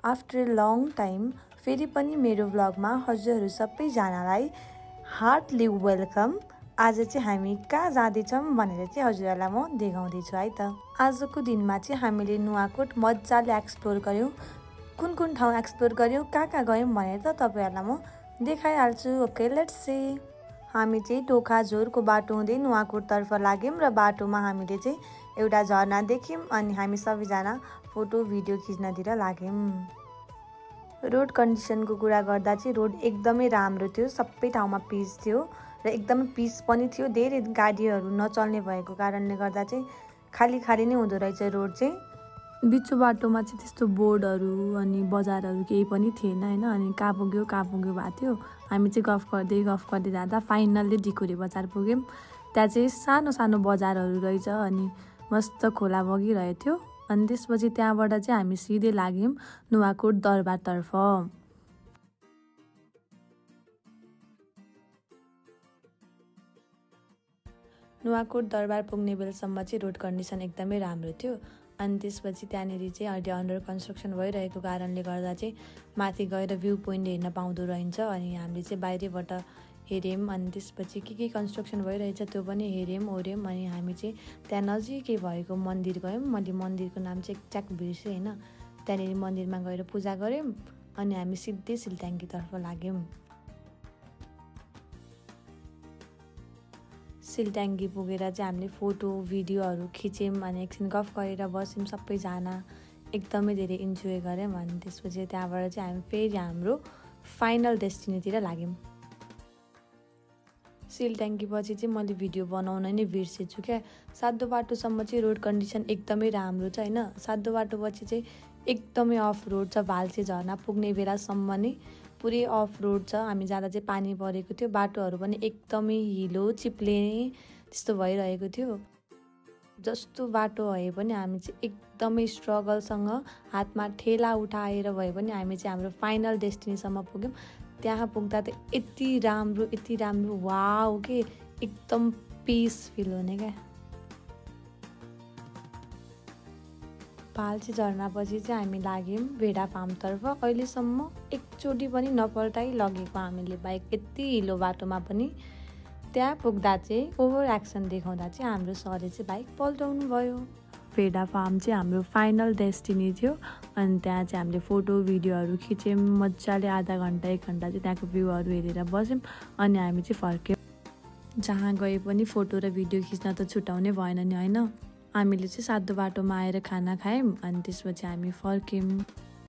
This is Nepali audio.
आफ्टर लङ टाइम फेरि पनि मेरो भ्लगमा हजुरहरू सबैजनालाई हार्टली वेलकम। आज चाहिँ हामी कहाँ जाँदैछौँ भनेर चाहिँ हजुरहरूलाई म देखाउँदैछु है त। आजको दिनमा चाहिँ हामीले नुवाकोट मजाले एक्सप्लोर गऱ्यौँ। कुन कुन ठाउँ एक्सप्लोर गऱ्यौँ, कहाँ गयौँ भनेर त तपाईँहरूलाई म देखाइहाल्छु। Okay, let's see. हामी चाहिँ टोखाझोरको बाटो हुँदै नुवाकोटतर्फ लाग्यौँ र बाटोमा हामीले चाहिँ एउटा झरना देख्यौँ अनि हामी सबैजना फोटो भिडियो खिच्नतिर लाग्यौँ। रोड कन्डिसनको कुरा गर्दा चाहिँ रोड एकदमै राम्रो थियो, सबै ठाउँमा पिस थियो र एकदमै पिस पनि थियो। धेरै गाडीहरू नचल्ने भएको कारणले गर्दा चाहिँ खाली खाली नै हुँदो रहेछ रोड चाहिँ। बिचो बाटोमा चाहिँ त्यस्तो बोर्डहरू अनि बजारहरू केही पनि थिएन होइन। अनि कहाँ पुग्यो भएको थियो। हामी चाहिँ गफ गर्दै जाँदा फाइनल्ली डिकोरे बजार पुग्यौँ। त्यहाँ चाहिँ सानो सानो बजारहरू रहेछ अनि मस्त खोला बगिरहेको थियो। अनि त्यसपछि त्यहाँबाट चाहिँ हामी सिधै लाग्यौँ नुवाकोट दरबारतर्फ। नुवाकोट दरबार पुग्ने बेलासम्म चाहिँ रोड कन्डिसन एकदमै राम्रो थियो। अनि त्यसपछि त्यहाँनिर चाहिँ अहिले अन्डर कन्स्ट्रक्सन भइरहेको कारणले गर्दा चाहिँ माथि गएर भ्यू पोइन्ट हेर्न पाउँदो रहेछ। अनि हामीले चाहिँ बाहिरबाट हेऱ्यौँ। अनि त्यसपछि के कन्स्ट्रक्सन भइरहेछ त्यो पनि हेऱ्यौँ ओऱ्यौँ। अनि हामी चाहिँ त्यहाँ नजिकै भएको मन्दिर गयौँ। मैले मन्दिरको नाम चाहिँ एक्ज्याक्ट बिर्सेँ होइन। त्यहाँनिर मन्दिरमा गएर पूजा गऱ्यौँ अनि हामी सिधै सिलट्याङ्कीतर्फ लाग्यौँ। सिलट्याङ्की पुगेर चाहिँ हामीले फोटो भिडियोहरू खिच्यौँ अनि एकछिन गफ गरेर बस्यौँ सबैजना, एकदमै धेरै इन्जोय गऱ्यौँ। अनि त्यसपछि त्यहाँबाट चाहिँ हामी फेरि हाम्रो फाइनल डेस्टिनीतिर लाग्यौँ। सिलट्याङ्की पछि चाहिँ मैले भिडियो बनाउन नै बिर्सेछु क्या। सातो बाटोसम्म चाहिँ रोड कन्डिसन एकदमै राम्रो छ होइन। सातो बाटो पछि चाहिँ एकदमै अफ रोड छ। भाल्से झरना पुग्ने बेलासम्म नै पुरै अफ रोड छ। हामी जाँदा चाहिँ पानी परेको थियो, बाटोहरू पनि एकदमै हिलो चिप्लिने त्यस्तो भइरहेको थियो। जस्तो बाटो भए पनि हामी चाहिँ एकदमै स्ट्रगलसँग हातमा ठेला उठाएर भए पनि हामी चाहिँ हाम्रो फाइनल डेस्टिनीसम्म पुग्यौँ। त्यहाँ पुग्दा त यति राम्रो वाउ के एकदम पिस फिल हुने क्या। भाल्से झरनापछि चाहिँ हामी लाग्यौँ भेडा फार्मतर्फ। अहिलेसम्म एकचोटि पनि नपल्टाइ लगेको हामीले बाइक यति हिलो बाटोमा पनि। त्यहाँ पुग्दा चाहिँ ओभर एक्सन देखाउँदा चाहिँ हाम्रो सरले चाहिँ बाइक पल्टाउनु भयो। भेडा फार्म चाहिँ हाम्रो फाइनल डेस्टिनी थियो। अनि त्यहाँ चाहिँ हामीले फोटो भिडियोहरू खिच्यौँ मजाले। आधा घन्टा 1 घन्टा चाहिँ त्यहाँको भ्यूहरू हेरेर बस्यौँ अनि हामी चाहिँ फर्क्यौँ। जहाँ गए पनि फोटो र भिडियो खिच्न त छुटाउनै भएन नि होइन। हामीले चाहिँ सातो बाटोमा आएर खाना खायौँ अनि त्यसपछि हामी फर्क्यौँ।